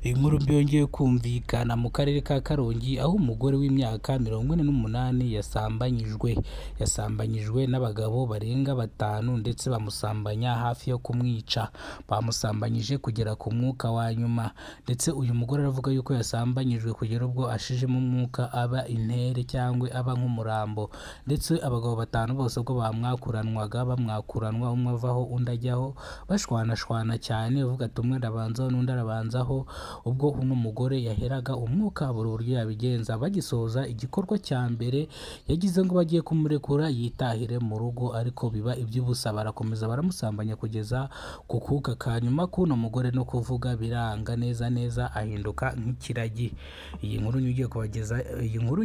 Inkuru mbi yongeye kumvikana mu karere ka Karongi aho umugore w'imyaka 48 yasambanyijwe n'abagabo barenga 5 ndetse bamusambanya hafi yo kumwica. Bamusambanyije kugera ku mwuka wa nyuma, ndetse uyu mugore aravuga yuko yasambanyijwe kugera ubwo ashijemo umwuka aba intere cyangwa aba nk'umurambo. Ndetse abagabo 5 bose ubwo bamwakuranwa umwe avaho undi ajyaho, bashwanashwana cyane uvuga ati umwe arabanzaho n'undi arabanzaho. Ubwo uno mugore yaheraga umwuka buri buryo yabigenza. Bagisoza igikorwa cya mbere yagize ngo bagiye kumurekura yitahire mu rugo, ariko biba iby'ubusa. Barakomeza baramusambanya kugeza ku kuka ka nyuma k'uno mugore, no kuvuga biranga neza ahinduka nk'ikiragi. Iyi nkuru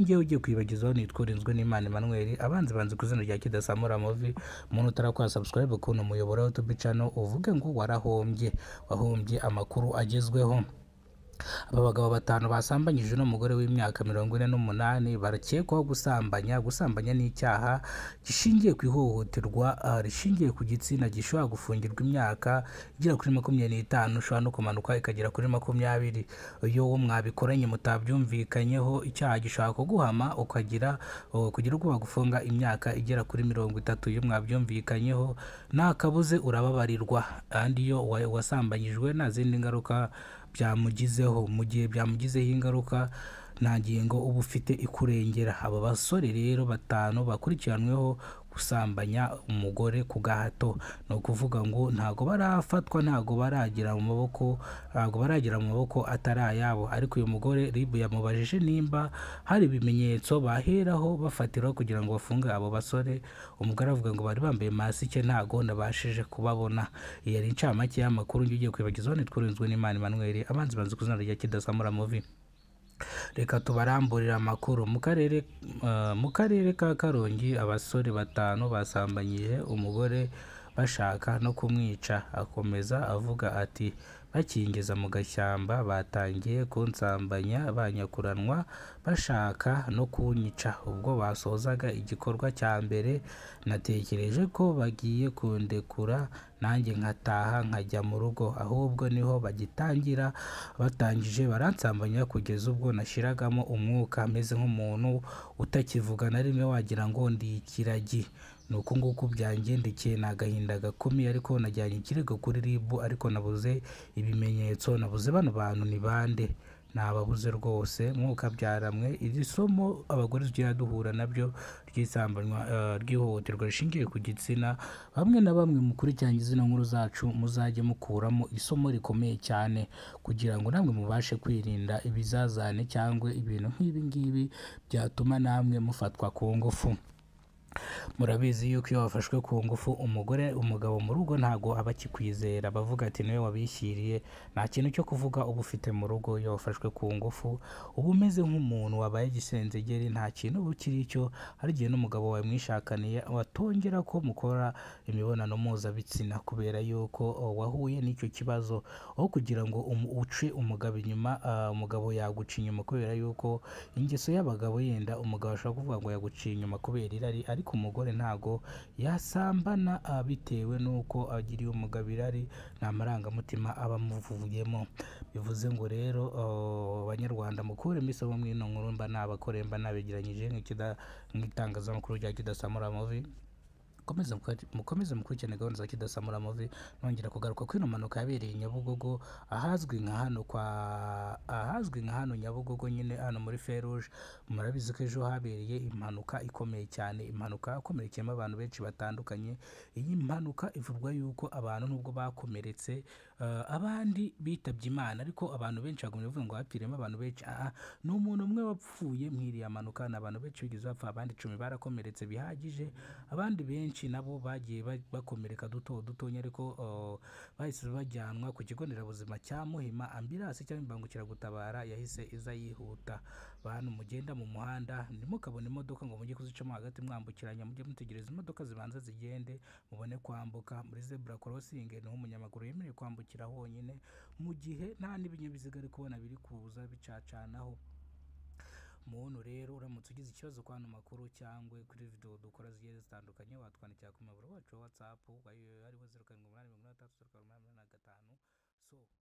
ngiye ugiye kwibagezaho nitwurinzwe n'Imana Emmanuel. Banze ku izina rya Kidasamura Movie. Umuntu utarakora subscribe kuno muyoboro wa YouTube channel uvuge ngo wahombye amakuru agezweho. Aba bagabo 5 basambanyije n'umugore w'imyaka 48 barakekwaho gusambanya n'icyaha gishingiye ku ihohoterwa rishingiye ku gitsina, gishobora gufungirwa imyaka igera kuri 25, ushobora no kumanuka ikagera kuri 20. Iyo wo mwabikoranye mutabyumvikanyeho, icyaha gishobora kuguhama kugira ubwo bagufunga imyaka igera kuri 30. Iyo mwabyumvikanyeho nta kabuze urababarirwa, kandi iyo wasambanyijwe nta zindi ngaruka byamugizeho. Mu gihe byamugizeho ingaruka nta ngingo uba ufite ikurengera. Aba basore rero 5 bakurikiranweho gusambanya umugore ku gahato, no kuvuga ngo ntago barafatwa, ntago baragera mu maboko atari ayabo. Ariko uyu mugore RIB yamubajije nimba hari ibimenyetso baheraho bafatiraho kugira ngo bafunge abo basore. Umugore avuga ngo bari bambaye masike, ntago nabashije kubabona. Iyi ari incamake y'amakuru ngiye kwibagezaho nitwurinzwe n'Imana Emmanuel. Banze ku izina rya Kidasamura Movie. Reka tubaramburira amakuru. Mu karere ka Karongi abasore 5 basambanyije umugore bashaka no kumwica. Akomeza avuga ati bakingeza mu gashyamba batangiye kunsambanya banyakuranwa bashaka no kunyica. Ubwo basozaga igikorwa cya mbere natekereje ko bagiye kundekura nanjye nkataha nkajya mu rugo, ahubwo niho batangije baransambanya kugeza ubwo nashiragamo umwuka meze nk'umuntu utakivuga na rimwe, wagira ngo ndi ikiragi. Nuko nguko byangendekeye, n'agahinda gakomeye. Ariko najyanye ikirego kuri RIB, ariko nabuze ibimenyetso, nabuze bano bantu ni bande, nababuze rwose. Mwuka byaramwe. Iri somo abagore tugiye duhura nabyo ry'isambanywa ry'ihohoterwa rishingiye ku gitsina, bamwe na bamwe mukurikiranye izina nkuru zacu muzajye mukuramo isomo rikomeye cyane, kugira ngo namwe mubashe kwirinda ibizazane cyangwa ibintu nk'ibi ngibi byatuma namwe mufatwa ku ngufu. Murabizi yuko iyo wafashwe ku ngufu umugabo mu rugo ntago aba akikwizera, bavuga ati niwe wabishyiriye. Nta kintu cyo kuvuga uba ufite mu rugo. Iyo wafashwe ku ngufu uba umeze nk'umuntu wabaye igisenzegeri, nta kintu uba ukiri cyo. Hari igihe n'umugabo wawe mwishakaniye watongera ko mukora imibonano mpuzabitsina kubera yuko wahuye n'icyo kibazo. Aho kugira ngo uce umugabo inyuma, umugabo yaguca inyuma kubera yuko ingeso y'abagabo, yenda umugabo ashobora kuvuga ngo yaguciye inyuma kubera irari, ariko umugore ntago yasambana bitewe nuko agiriye umugabo irari, nta marangamutima aba amuvuyemo. Bivuze ngo rero abanyarwanda mukuremo isomo mw'ino nkuru mba nabegeranyije nk'itangazamakuru rya Kidasamura Movie. Mukomeze mukurikirane gahunda za Kidasamura Movie. Nongera kugaruka kw'ino mpanuka yabereye Nyabugogo, ahazwi nka hano Nyabugogo nyine hano muri Feruje. Murabizi ko ejo habereye impanuka ikomeye cyane, impanuka yakomerekeyemo abantu benshi batandukanye. Iyi mpanuka ivurwa yuko abantu nubwo bakomeretse, abandi bitabye Imana, ariko abantu benshi bagomba kuvuga ngo hapfiriyemo abantu benshi. Ni umuntu umwe wapfuye mw'iriya mpanuka, ni abantu benshi bigize bapfa, abandi 10 barakomeretse bihagije. Abandi benshi nabo bagiye bakomereka dutonya, ariko bahise bajyanwa ku kigo nderabuzima cya Muhima. Ambulance cyangwa imbangukiragutabara yahise iza yihuta. Bantu mugenda mu muhanda ntimukabone imodoka ngo mujye kuzicamo hagati mwambukiranya, mujye mutegereza imodoka zibanza zigende mubone kwambuka. Muri zebra crossing niho umunyamaguru yemerewe kwambukira honyine, mu gihe nta n'ibinyabiziga ari kubona biri kuza bicacanaho. Muntu rero uramutse ugize ikibazo kwa hano makuru cyangwa kuri video dukora zigiye zitandukanye, watwandikira ku maburo wacu wa WhatsApp ariwo 0783 085.